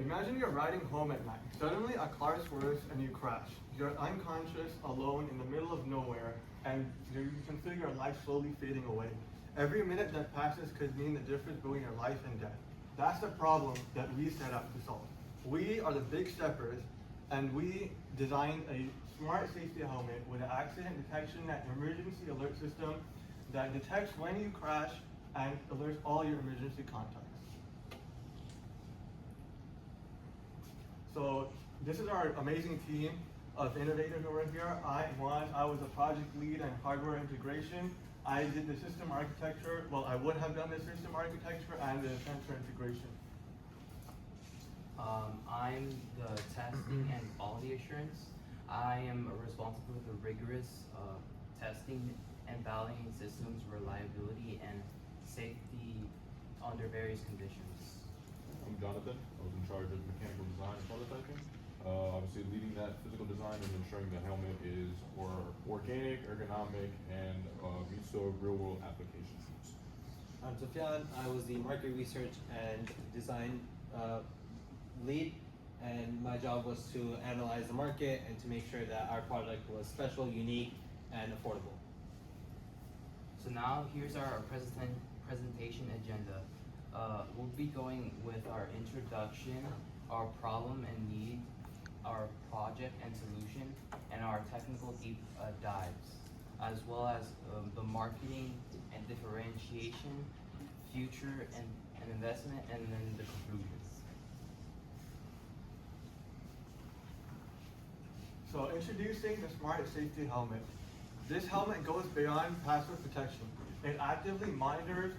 Imagine you're riding home at night. Suddenly a car swerves and you crash. You're unconscious, alone in the middle of nowhere, and you can feel your life slowly fading away. Every minute that passes could mean the difference between your life and death. That's the problem that we set out to solve. We are the big steppers, and we designed a smart safety helmet with an accident detection and emergency alert system that detects when you crash and alerts all your emergency contacts. So this is our amazing team of innovators over here. I was a project lead in hardware integration. I did the system architecture. Well, I would have done the system architecture and the sensor integration. I'm the testing and quality assurance. I am responsible for the rigorous testing and validating systems reliability and safety under various conditions. I'm Jonathan. I was in charge of mechanical design and prototyping. Obviously leading that physical design and ensuring the helmet is organic, ergonomic, and meets the real world applications. I'm Sufyan. I was the market research and design lead, and my job was to analyze the market and to make sure that our product was special, unique, and affordable. So now here's our presentation agenda. We'll be going with our introduction, our problem and need, our project and solution, and our technical deep dives, as well as the marketing and differentiation, future and investment, and then the conclusions. So introducing the Smart Safety Helmet. This helmet goes beyond passive protection. It actively monitors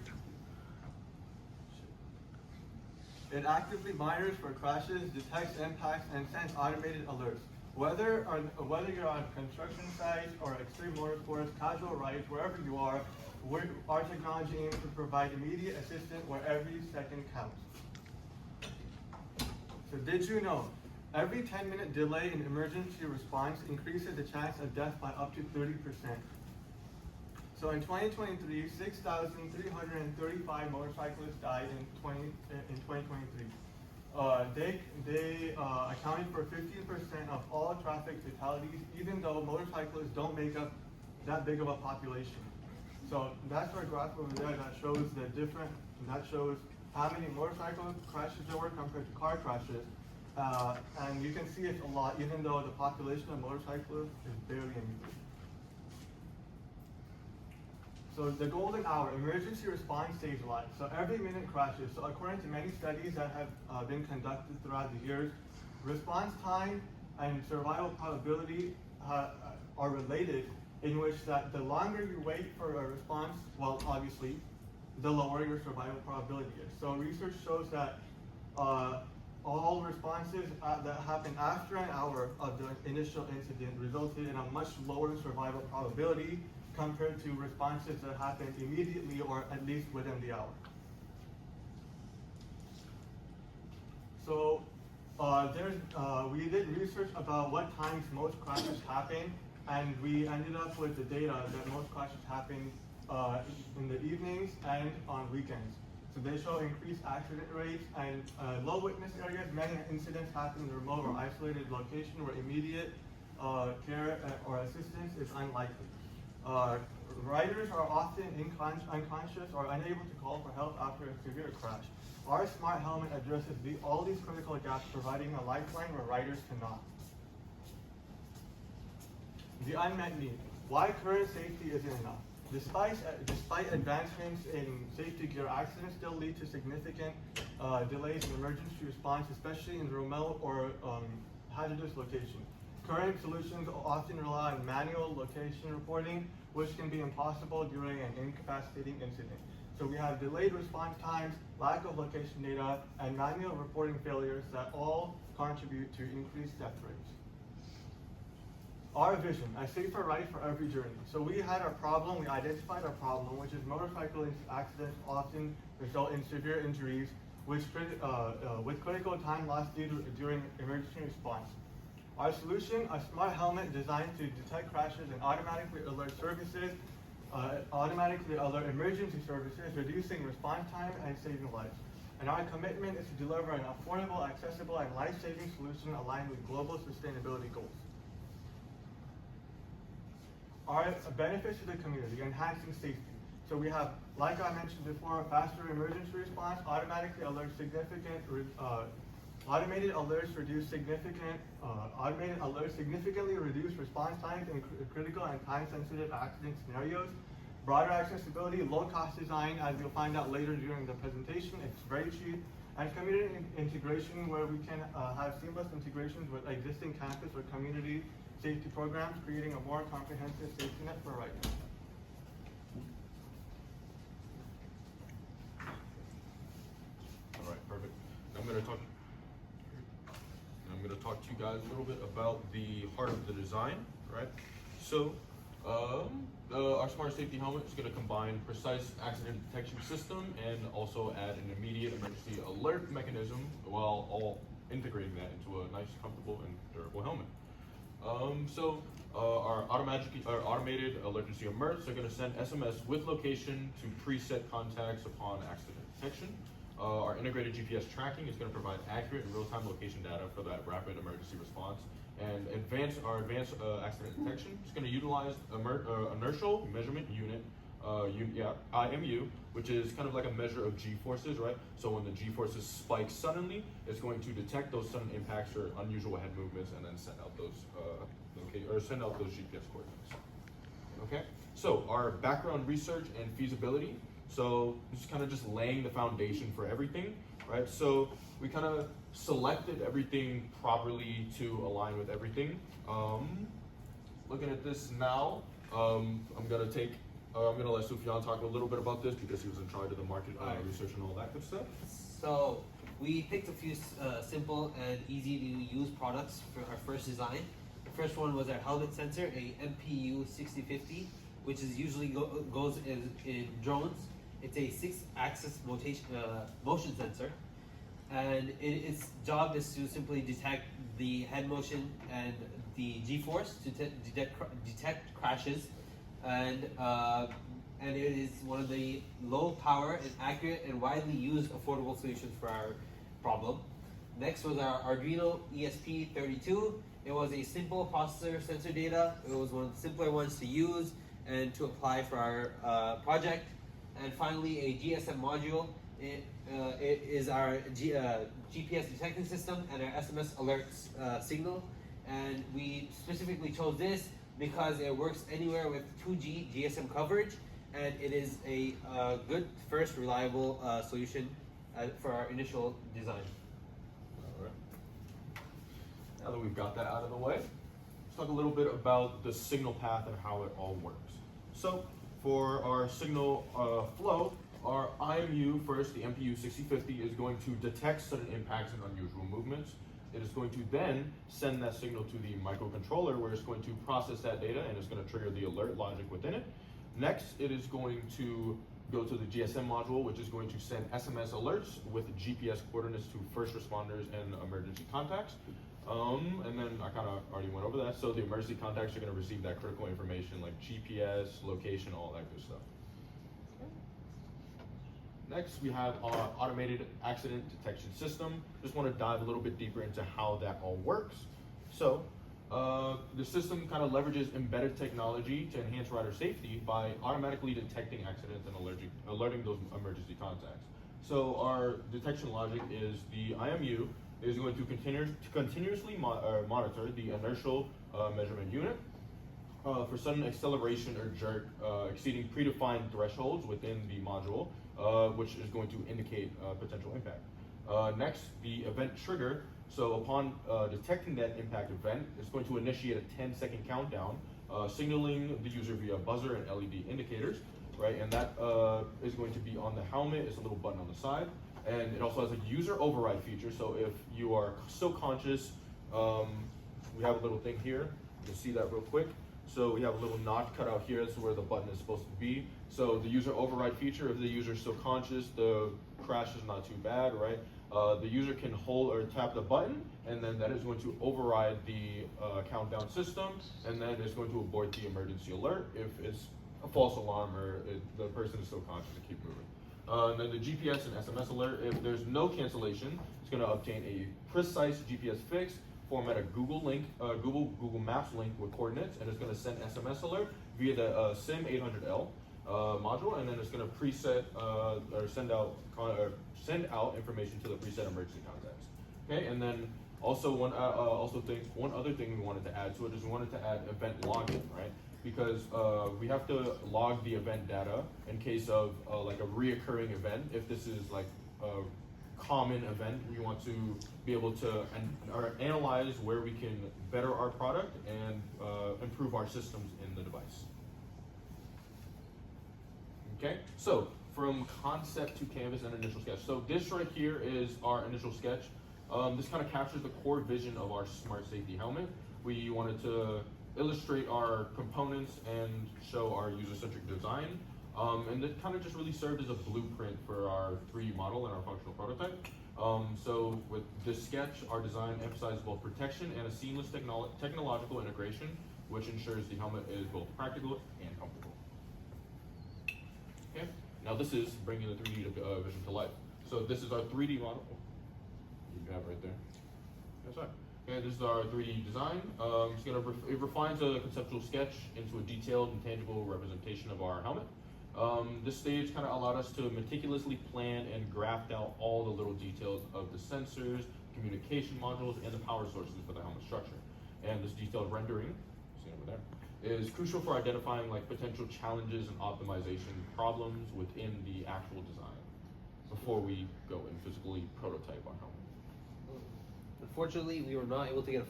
for crashes, detects impacts, and sends automated alerts. Whether you're on construction sites or extreme motorsports, casual rides, wherever you are, our technology aims to provide immediate assistance where every second counts. So did you know? Every 10-minute delay in emergency response increases the chance of death by up to 30%. So in 2023, 6,335 motorcyclists died in 2023. They accounted for 15% of all traffic fatalities, even though motorcyclists don't make up that big of a population. So that's our graph over there that shows how many motorcycle crashes there were compared to car crashes. And you can see it's a lot, even though the population of motorcyclists is barely anything. So the golden hour, emergency response saves lives. So every minute crashes. So according to many studies that have been conducted throughout the years, response time and survival probability are related, in which that the longer you wait for a response, well, obviously, the lower your survival probability is. So research shows that all responses that happen after an hour of the initial incident resulted in a much lower survival probability compared to responses that happened immediately or at least within the hour. So we did research about what times most crashes happen, and we ended up with the data that most crashes happen in the evenings and on weekends. So they show increased accident rates and low witness areas. Many incidents happen in a remote or isolated location where immediate care or assistance is unlikely. Riders are often unconscious or unable to call for help after a severe crash. Our smart helmet addresses all these critical gaps, providing a lifeline where riders cannot. The unmet need. Why current safety isn't enough? Despite advancements in safety gear, accidents still lead to significant delays in emergency response, especially in remote or hazardous locations. Current solutions often rely on manual location reporting, which can be impossible during an incapacitating incident. So we have delayed response times, lack of location data, and manual reporting failures that all contribute to increased death rates. Our vision, a safer ride for every journey. So we identified our problem, which is motorcycle accidents often result in severe injuries, with critical time lost during emergency response. Our solution, a smart helmet designed to detect crashes and automatically alert emergency services, reducing response time and saving lives. And our commitment is to deliver an affordable, accessible, and life-saving solution aligned with global sustainability goals. Our benefits to the community, enhancing safety. So we have, like I mentioned before, faster emergency response, automated alerts significantly reduce response times in critical and time-sensitive accident scenarios. Broader accessibility, low-cost design, as you'll find out later during the presentation, it's very cheap. And community integration, where we can have seamless integrations with existing campus or community safety programs, creating a more comprehensive safety net for riders. All right, perfect. Now I'm gonna talk to you guys a little bit about the heart of the design, right? So, our smart safety helmet is gonna combine precise accident detection system and also add an immediate emergency alert mechanism while all integrating that into a nice, comfortable, and durable helmet. Our automated emergency alerts are going to send SMS with location to preset contacts upon accident detection. Our integrated GPS tracking is going to provide accurate and real-time location data for that rapid emergency response. And our advanced accident detection is going to utilize inertial measurement unit, IMU, which is kind of like a measure of G-forces, right? So when the G-forces spike suddenly, it's going to detect those sudden impacts or unusual head movements, and then send out those GPS coordinates. Okay. So our background research and feasibility. So this is kind of just laying the foundation for everything, right? So we kind of selected everything properly to align with everything. Looking at this now, I'm gonna let Sufyan talk a little bit about this because he was in charge of the market research and all that good stuff. So we picked a few simple and easy to use products for our first design. The first one was our helmet sensor, a MPU 6050, which is usually goes in drones. It's a 6-axis motion sensor, and its job is to simply detect the head motion and the G-force to detect crashes, and it is one of the low power and accurate and widely used affordable solutions for our problem. Next was our Arduino ESP32. It was a simple processor sensor data. It was one of the simpler ones to use and to apply for our project. And finally, a GSM module. It is our GPS detection system and our SMS alerts signal. And we specifically chose this because it works anywhere with 2G GSM coverage, and it is a good first reliable solution for our initial design. All right. Now that we've got that out of the way, let's talk a little bit about the signal path and how it all works. So for our signal flow, our IMU first, the MPU 6050, is going to detect sudden impacts and unusual movements. It is going to then send that signal to the microcontroller, where it's going to process that data and it's going to trigger the alert logic within it. Next, it is going to go to the GSM module, which is going to send SMS alerts with GPS coordinates to first responders and emergency contacts. And then I kind of already went over that. So the emergency contacts are going to receive that critical information like GPS, location, all that good stuff. Next, we have our automated accident detection system. Just want to dive a little bit deeper into how that all works. So, the system kind of leverages embedded technology to enhance rider safety by automatically detecting accidents and alerting those emergency contacts. So our detection logic is the IMU is going to continuously monitor the inertial measurement unit for sudden acceleration or jerk exceeding predefined thresholds within the module, which is going to indicate potential impact. Next, the event trigger. So upon detecting that impact event, it's going to initiate a 10-second countdown, signaling the user via buzzer and LED indicators, right? And that is going to be on the helmet. It's a little button on the side. And it also has a user override feature. So if you are still conscious, we have a little thing here. You can see that real quick. So we have a little notch cut out here. That's where the button is supposed to be. So the user override feature, if the user is still conscious, the crash is not too bad, right? The user can hold or tap the button, and then that is going to override the countdown system, and then it's going to abort the emergency alert if it's a false alarm or the person is still conscious to keep moving. And then the GPS and SMS alert, if there's no cancellation, it's gonna obtain a precise GPS fix, format a Google Maps link with coordinates, and it's gonna send SMS alert via the SIM 800L module, and then it's gonna preset or send out information to the preset emergency contacts. Okay, and then also one other thing we wanted to add to it is we wanted to add event login, right? Because we have to log the event data in case of like a reoccurring event. If this is like a common event, we want to be able to analyze where we can better our product and improve our systems in the device. Okay, so from concept to canvas and initial sketch. So this right here is our initial sketch. This kind of captures the core vision of our smart safety helmet. We wanted to illustrate our components and show our user-centric design. And it kind of just really served as a blueprint for our 3D model and our functional prototype. So with this sketch, our design emphasizes both protection and a seamless technological integration, which ensures the helmet is both practical and comfortable. Okay, now this is bringing the 3D vision to life. So this is our 3D model. You have right there. That's right. Okay, this is our 3D design. It refines a conceptual sketch into a detailed and tangible representation of our helmet. This stage kind of allowed us to meticulously plan and graft out all the little details of the sensors, communication modules, and the power sources for the helmet structure. And this detailed rendering, see over there, is crucial for identifying like potential challenges and optimization problems within the actual design before we go and physically prototype our helmet. Unfortunately, we were not able to get a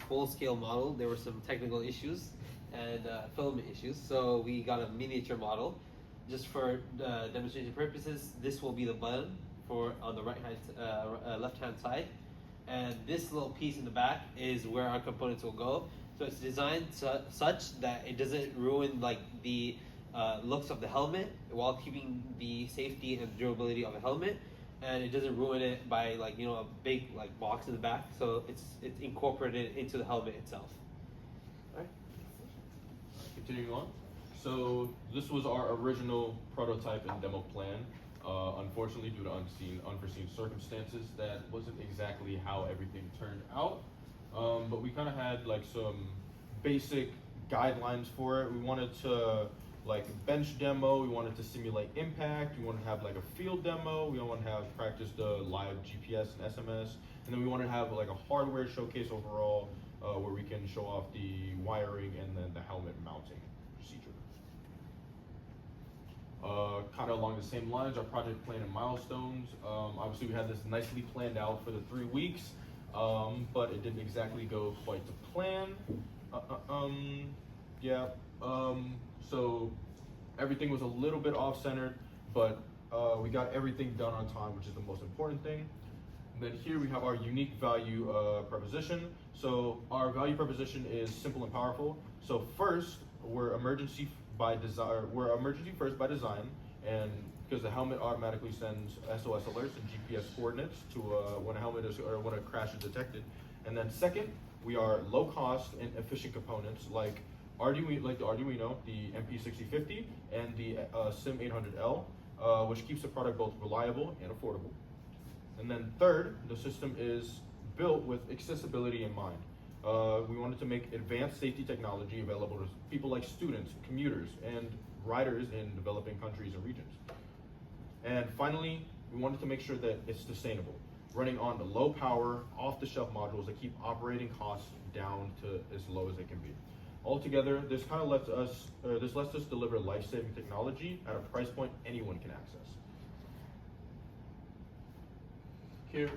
full-scale model. There were some technical issues and filament issues, so we got a miniature model. Just for demonstration purposes, this will be the button for on the left-hand side, and this little piece in the back is where our components will go. So it's designed such that it doesn't ruin like the looks of the helmet while keeping the safety and durability of a helmet. And it doesn't ruin it by like a big like box in the back. So it's incorporated into the helmet itself. All right. Continuing on. So this was our original prototype and demo plan. Unfortunately, due to unforeseen circumstances, that wasn't exactly how everything turned out. But we kind of had like some basic guidelines for it. We wanted to like bench demo, we wanted to simulate impact, we wanted to have like a field demo, we want to have practice the live GPS and SMS, and then we want to have like a hardware showcase overall where we can show off the wiring and then the helmet mounting procedure. Kind of along the same lines, our project plan and milestones. Obviously we had this nicely planned out for the 3 weeks, but it didn't exactly go quite to plan. So everything was a little bit off-centered, but we got everything done on time, which is the most important thing. And then here we have our unique value proposition. So our value proposition is simple and powerful. So first, we're emergency first by design, and because the helmet automatically sends SOS alerts and GPS coordinates to when a crash is detected. And then second, we are low cost and efficient components like the Arduino, the MP6050, and the SIM 800L, which keeps the product both reliable and affordable. And then third, the system is built with accessibility in mind. We wanted to make advanced safety technology available to people like students, commuters, and riders in developing countries and regions. And finally, we wanted to make sure that it's sustainable, running on the low power, off-the-shelf modules that keep operating costs down to as low as they can be. Altogether, this kind of lets us deliver life-saving technology at a price point anyone can access. Here,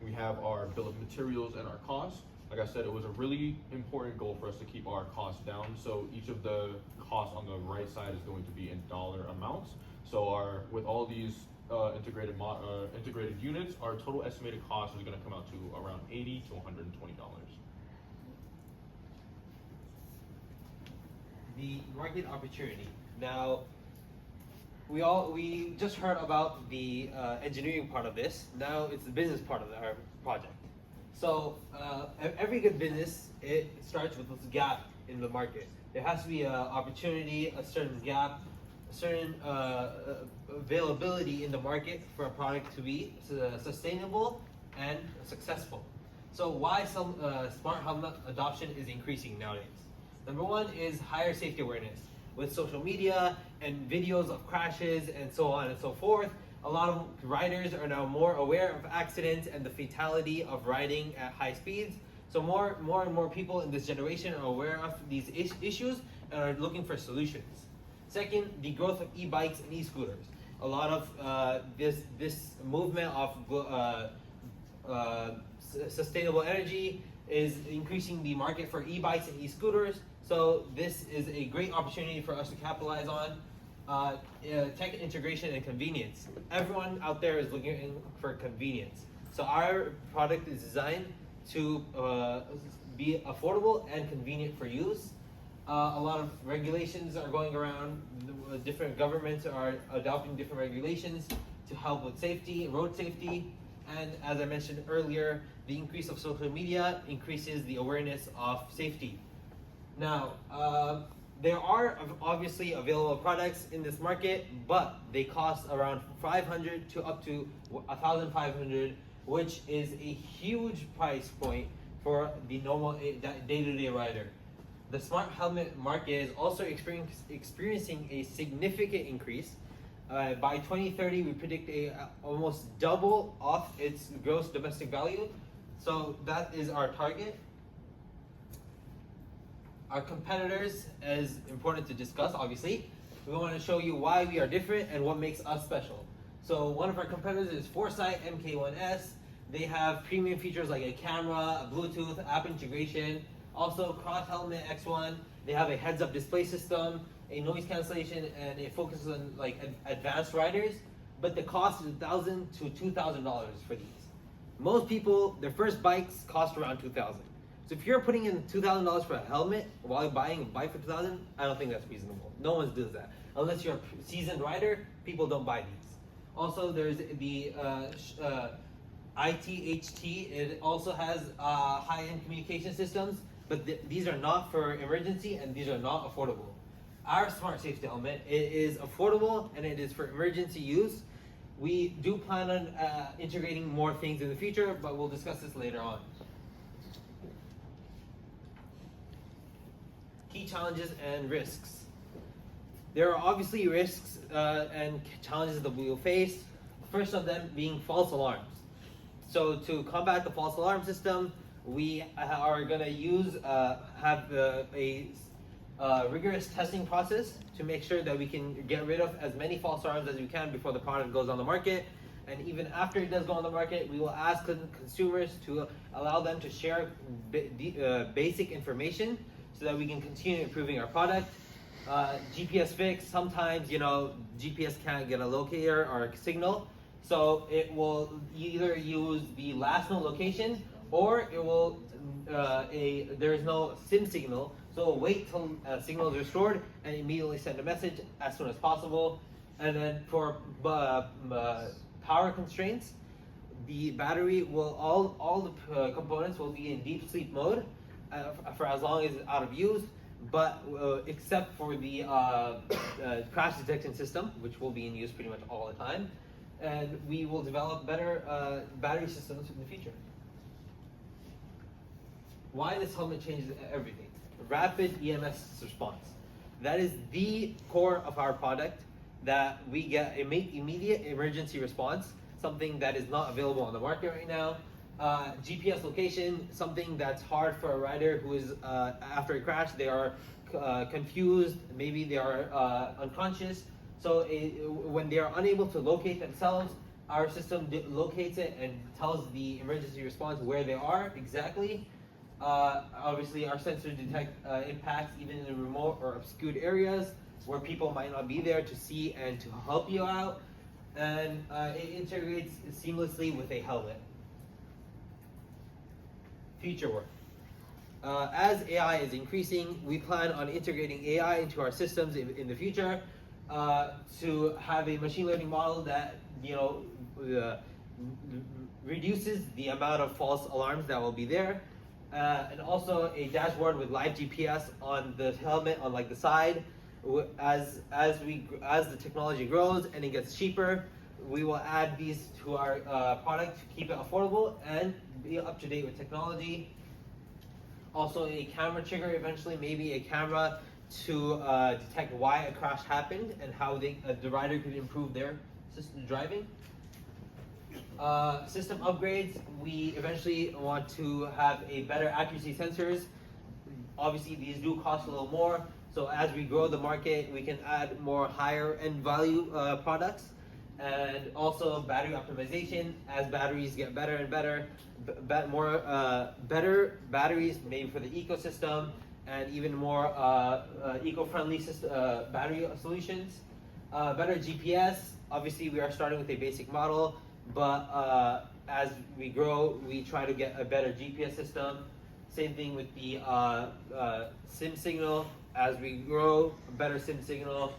we have our bill of materials and our costs. Like I said, it was a really important goal for us to keep our costs down. So each of the costs on the right side is going to be in dollar amounts. So with all these integrated units, our total estimated cost is going to come out to around $80 to $120. The market opportunity. Now, we just heard about the engineering part of this. Now it's the business part of our project. So every good business, it starts with this gap in the market. There has to be an opportunity, a certain gap, certain availability in the market for a product to be sustainable and successful. So why some smart helmet adoption is increasing nowadays? Number one is higher safety awareness. With social media and videos of crashes and so on and so forth, a lot of riders are now more aware of accidents and the fatality of riding at high speeds. So more and more people in this generation are aware of these issues and are looking for solutions. Second, the growth of e-bikes and e-scooters. A lot of this movement of sustainable energy is increasing the market for e-bikes and e-scooters. So this is a great opportunity for us to capitalize on. Tech integration and convenience. Everyone out there is looking for convenience. So our product is designed to be affordable and convenient for use. A lot of regulations are going around. Different governments are adopting different regulations to help with safety, road safety. And as I mentioned earlier, the increase of social media increases the awareness of safety. Now, there are obviously available products in this market, but they cost around $500 to up to $1,500, which is a huge price point for the normal day-to-day rider. The smart helmet market is also experiencing a significant increase. By 2030, we predict almost double of its gross domestic value. So that is our target. Our competitors is important to discuss, obviously. We want to show you why we are different and what makes us special. So one of our competitors is Foresight MK1S. They have premium features like a camera, a Bluetooth, app integration, also Cross Helmet X1. They have a heads-up display system, a noise cancellation, and it focuses on like advanced riders. But the cost is $1,000 to $2,000 for these. Most people, their first bikes cost around $2,000. So if you're putting in $2,000 for a helmet while buying a bike for $2,000, I don't think that's reasonable. No one does that. Unless you're a seasoned rider, people don't buy these. Also, there's the ITHT. It also has high-end communication systems, but these are not for emergency and these are not affordable. Our smart safety helmet, it is affordable and it is for emergency use. We do plan on integrating more things in the future, but we'll discuss this later on. Key challenges and risks. There are obviously risks and challenges that we will face. First of them being false alarms. So to combat the false alarm system, we are going to have a rigorous testing process to make sure that we can get rid of as many false alarms as we can before the product goes on the market. And even after it does go on the market, we will ask consumers to allow them to share basic information so that we can continue improving our product. GPS fix, sometimes, GPS can't get a locator or a signal. So it will either use the last known location or it will, there is no SIM signal. So we'll wait till a signal is restored and immediately send a message as soon as possible. And then for power constraints, the battery will, all the components will be in deep sleep mode for as long as it's out of use, but except for the crash detection system, which will be in use pretty much all the time. And we will develop better battery systems in the future. Why this helmet changes everything? Rapid EMS response. That is the core of our product, that we get immediate emergency response, something that is not available on the market right now. GPS location, something that's hard for a rider who is, after a crash, they are confused, maybe they are unconscious. So when they are unable to locate themselves, our system locates it and tells the emergency response where they are exactly. Obviously, our sensors detect impacts even in remote or obscured areas where people might not be there to see and to help you out. And it integrates seamlessly with a helmet. Future work. As AI is increasing, we plan on integrating AI into our systems in the future to have a machine learning model that reduces the amount of false alarms that will be there. And also a dashboard with live GPS on the helmet on like the side. as the technology grows and it gets cheaper, we will add these to our product to keep it affordable and be up to date with technology. Also, a camera trigger eventually, maybe a camera to detect why a crash happened and how the rider could improve their system driving. System upgrades, we eventually want to have a better accuracy sensors. Obviously, these do cost a little more, so as we grow the market, we can add more higher end value products. And also battery optimization, as batteries get better and better, better batteries made for the ecosystem, and even more eco-friendly battery solutions. Better GPS, obviously we are starting with a basic model, but as we grow, we try to get a better GPS system. Same thing with the SIM signal. As we grow, a better SIM signal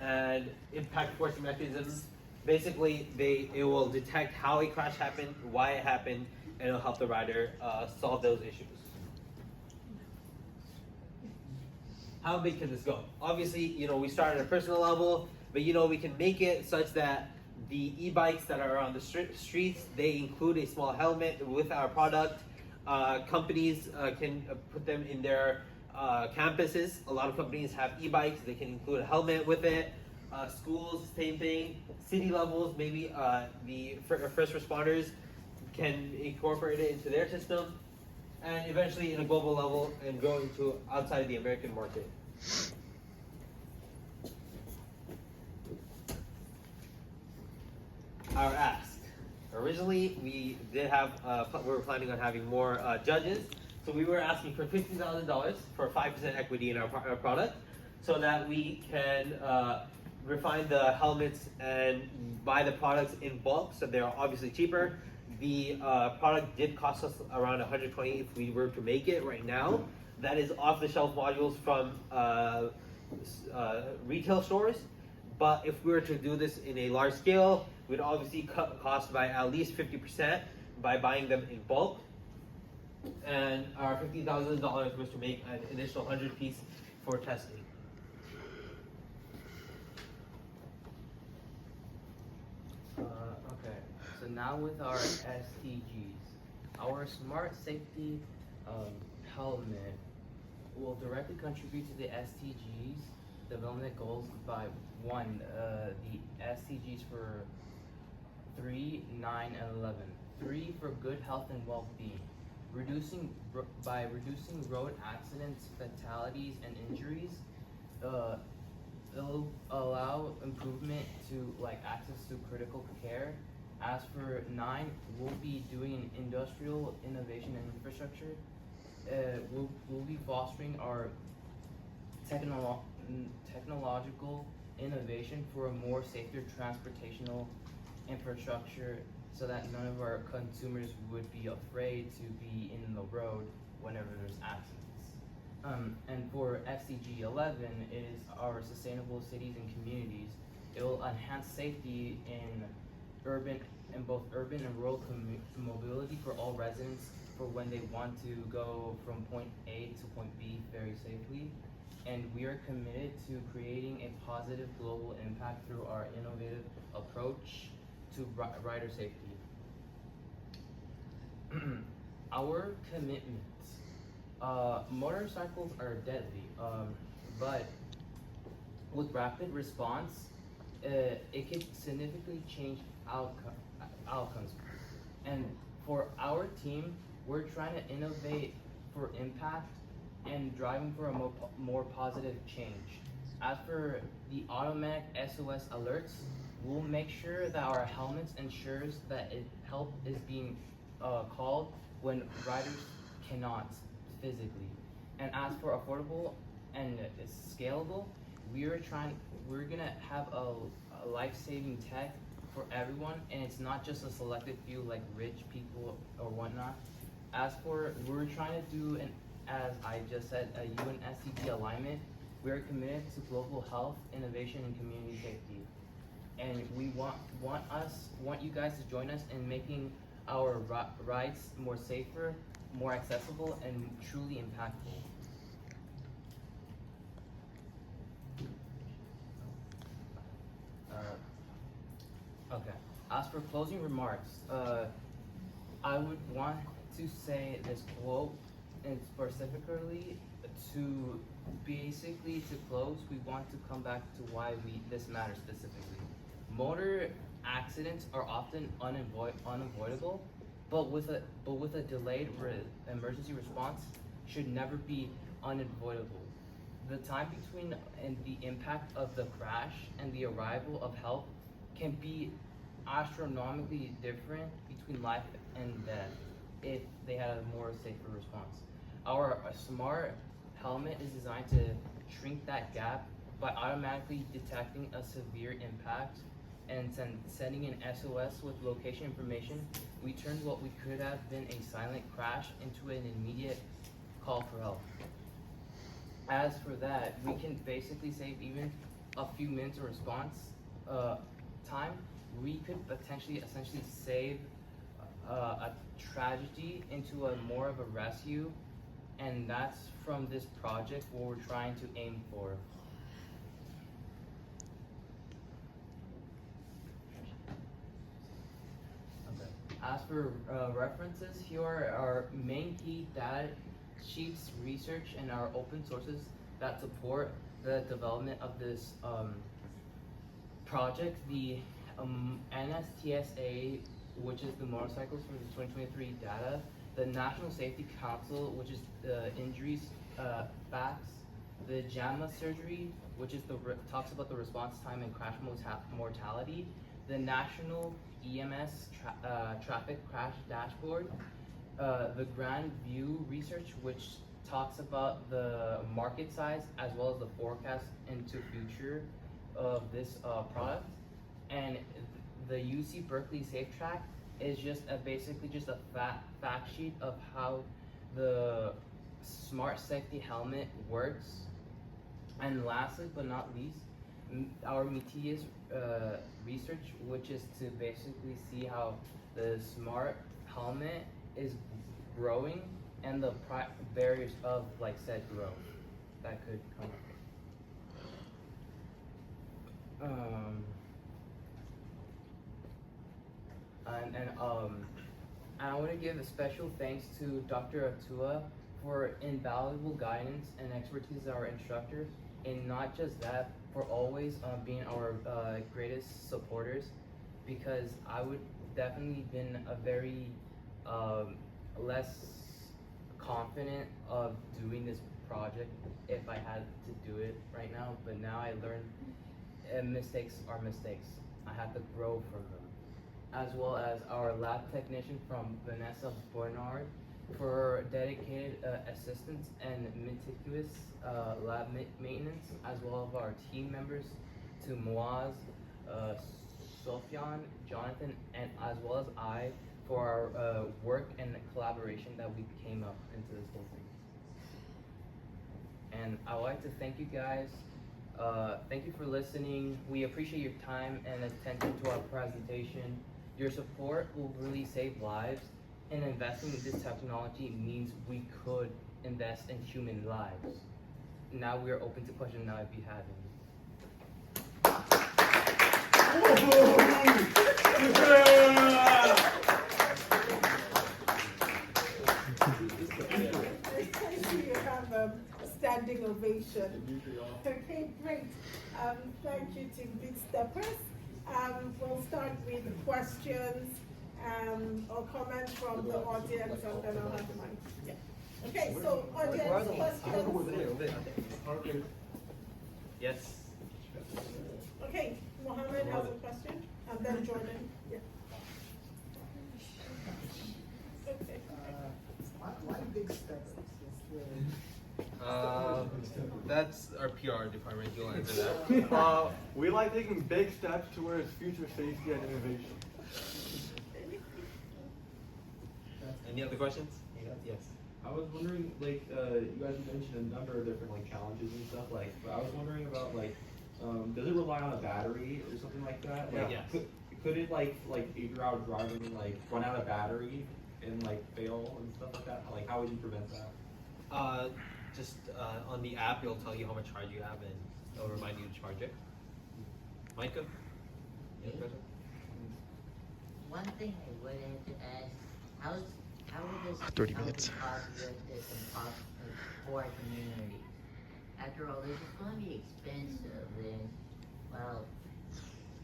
and impact forcing mechanisms. Basically, it will detect how a crash happened, why it happened, and it'll help the rider solve those issues. How big can this go? Obviously, we start at a personal level, but we can make it such that the e-bikes that are on the streets, they include a small helmet with our product. Companies can put them in their campuses. A lot of companies have e-bikes, they can include a helmet with it. Schools, same thing. City levels, maybe the first responders can incorporate it into their system. And eventually in a global level and grow into outside the American market. Our ask. Originally, we were planning on having more judges, so we were asking for $50,000 for 5% equity in our product, so that we can refine the helmets and buy the products in bulk, so they're obviously cheaper. The product did cost us around $120 if we were to make it right now. That is off-the-shelf modules from retail stores. But if we were to do this in a large scale, we'd obviously cut costs by at least 50% by buying them in bulk. And our $50,000 was to make an additional 100 piece for testing. Okay, so now with our SDGs, our smart safety helmet will directly contribute to the SDGs development goals by the SDGs for 3, 9, and 11. 3 for good health and well-being, by reducing road accidents, fatalities, and injuries. It'll allow improvement to access to critical care. As for 9, we'll be doing an industrial innovation and infrastructure. We'll be fostering our technological innovation for a more safer transportational infrastructure, so that none of our consumers would be afraid to be in the road whenever there's accidents. And for SDG 11 is our sustainable cities and communities. It will enhance safety in both urban and rural mobility for all residents for when they want to go from point A to point B very safely. And we are committed to creating a positive global impact through our innovative approach to rider safety. Our commitments. Motorcycles are deadly, but with rapid response, it can significantly change outcomes. And for our team, we're trying to innovate for impact and driving for a more positive change. As for the automatic SOS alerts, we'll make sure that our helmets ensures that help is being called when riders cannot physically. And as for affordable and scalable, we're gonna have a life-saving tech for everyone, and it's not just a selected few like rich people or whatnot. As for, we're trying to do as I just said, a UN SDG alignment. We are committed to global health, innovation, and community safety. And we want you guys to join us in making our rides more safer, more accessible, and truly impactful. Okay. As for closing remarks, I would want to say this quote, and specifically to basically to close, we want to come back to why this matters specifically. Motor accidents are often unavoidable, but with a delayed emergency response should never be unavoidable. The time between and the impact of the crash and the arrival of help can be astronomically different between life and death if they had a more safer response. Our smart helmet is designed to shrink that gap by automatically detecting a severe impact and sending an SOS with location information. We turned what we could have been a silent crash into an immediate call for help. As for that, we can basically save even a few minutes of response time. We could potentially essentially save a tragedy into a more of a rescue, and that's from this project what we're trying to aim for. As for references, here are our main key data sheets, research, and our open sources that support the development of this project. The NSTSA, which is the motorcycles for the 2023 data, the National Safety Council, which is the injuries facts, the JAMA surgery, which is talks about the response time and crash mortality, the National EMS traffic crash dashboard, the Grand View research, which talks about the market size as well as the forecast into future of this product, and the UC Berkeley Safe Track is just basically just a fact sheet of how the smart safety helmet works. And lastly but not least, our Metius research, which is to basically see how the smart helmet is growing and the barriers of like said growth that could come up. And I want to give a special thanks to Dr. Atua for invaluable guidance and expertise as our instructor, and not just that, for always being our greatest supporters, because I would definitely been a very less confident of doing this project if I had to do it right now, but now I learned mistakes are mistakes. I have to grow from them. As well as our lab technician from Vanessa Bernard for dedicated assistance and meticulous lab maintenance, as well as our team members to Moaz, Sofyan, Jonathan, and as well as I for our work and collaboration that we came up into this whole thing. And I would like to thank you guys. Thank you for listening. We appreciate your time and attention to our presentation. Your support will really save lives, and investing in this technology means we could invest in human lives. Now we are open to questions now if you have You have a standing ovation. Okay, great. Thank you to Big Steppers. We'll start with questions or comments from the audience, and then I'll have the mic. Yeah. Okay, so audience questions. Yes. Okay, Mohammed has a question, and then Jordan. Yeah. Okay. Why Big Steppers? That's our PR department. You'll answer that. We like taking big steps towards future safety and innovation. Any other questions? Yes. I was wondering, like, you guys mentioned a number of different like challenges and stuff. Like, but I was wondering about like, does it rely on a battery or something like that? Like, Yes. could it like if you're out driving like run out of battery and like fail and stuff like that? Like, how would you prevent that? Just on the app, it'll tell you how much charge you have, and it'll remind you to charge it. Micah? Any question? one thing I wanted to ask, how would this 30 help minutes. cause this and cost poor communities? After all, this is gonna be expensive and, well,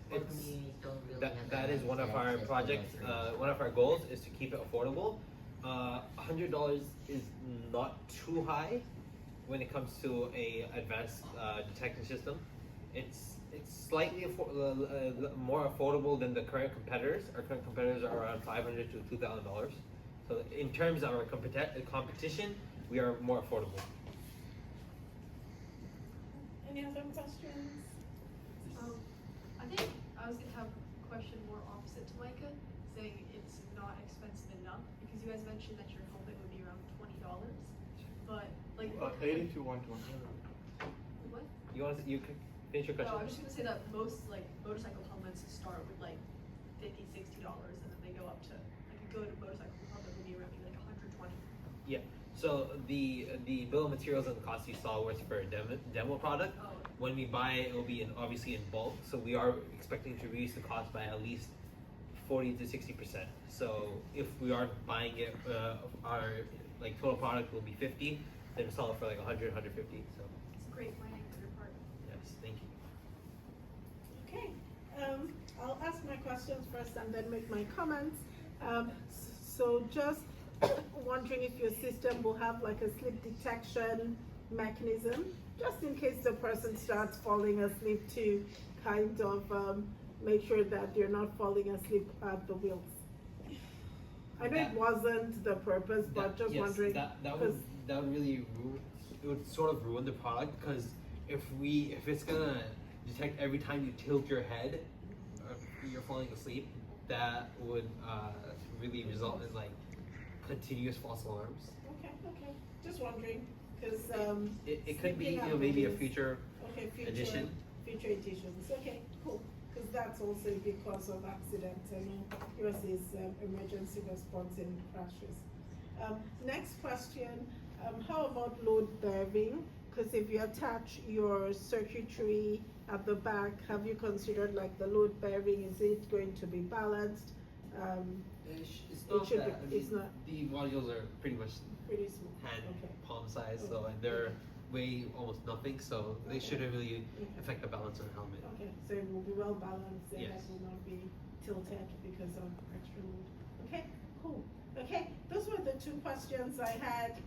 poor It's- communities don't really That, have that is one of our access to projects, electricity. one of our goals is to keep it affordable. $100 is not too high when it comes to a advanced detection system. It's slightly more affordable than the current competitors. Our current competitors are around $500 to $2,000. So in terms of our competition, we are more affordable. Any other questions? I think I was gonna have a question more opposite to Micah, saying it's not expensive enough, because you guys mentioned that your helmet would be around $20, but like what kind 80 to 120. of, what? You can finish your question. No, I was just gonna say that most like motorcycle helmets start with like $50, $60, and then they go up to like a good motorcycle helmet would be around maybe like 120. Yeah. So the bill of materials and the cost you saw was for a demo product. Oh. When we buy it, it will be obviously in bulk. So we are expecting to reduce the cost by at least 40 to 60%. So if we are buying it, our like total product will be 50. Then we sell it for like 100, 150. So It's great planning for your part. yes, thank you. Okay, I'll ask my questions first and then make my comments. So just wondering if your system will have like a sleep detection mechanism, just in case the person starts falling asleep to kind of make sure that you're not falling asleep at the wheels. I know it wasn't the purpose, but just yes, wondering. that 'cause- would really ruin. It would sort of ruin the product because if it's gonna detect every time you tilt your head, or you're falling asleep, that would really result in like continuous false alarms. Okay, just wondering, because It could be maybe a future Okay, edition. Future editions. Okay, cool. Because that's also a big cause of accidents. I know yours is emergency response in crashes. Next question. How about load bearing? Because if you attach your circuitry at the back, have you considered like the load bearing? Is it going to be balanced? It's It not should that. be- it's not. The modules are pretty much Pretty small. hand Okay. palm size, Okay. so and they're weigh almost nothing, so they Okay. shouldn't really Okay. affect the balance on the helmet. Okay, so it will be well balanced and Yes. it will not be tilted because of extra load. Okay, cool. Okay, those were the two questions I had.